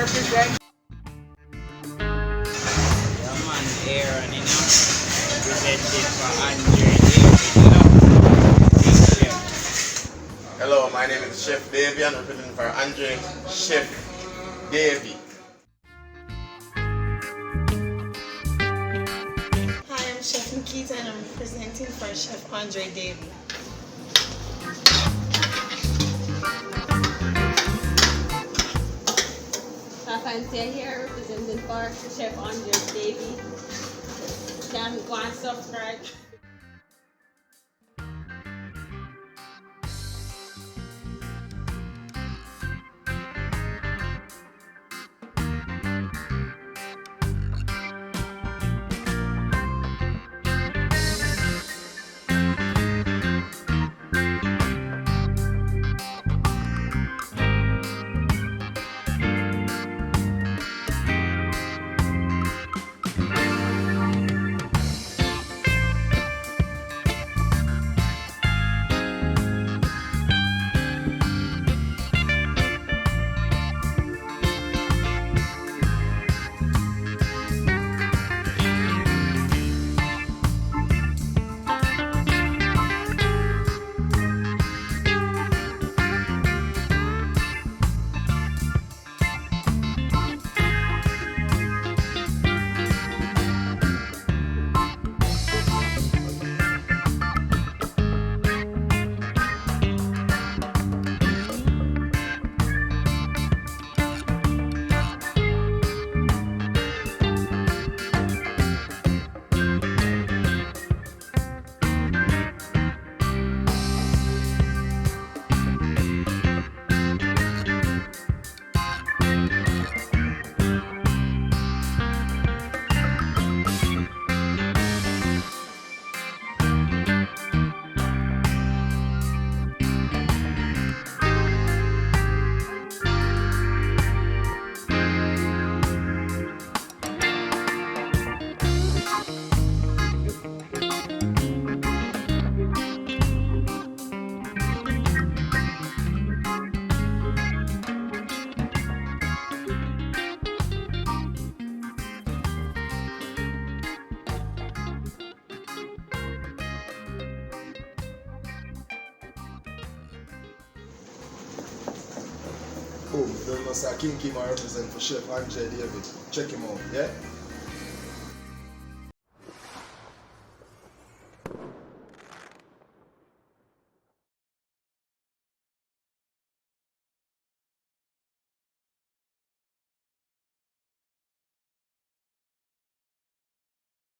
represent. Yeah, man, Aaron, representing for Andre David, Yeah. Hello, my name is Chef Davy. I'm representing for Andre Chef Davy. Hi, I'm Chef Nikita and I'm representing for Chef Andre Davy. Fancy here representing for Chef Andre Davy. Can go and subscribe. Boom, don't know say King Kim I represent for Chef Andre David. Check him out, yeah?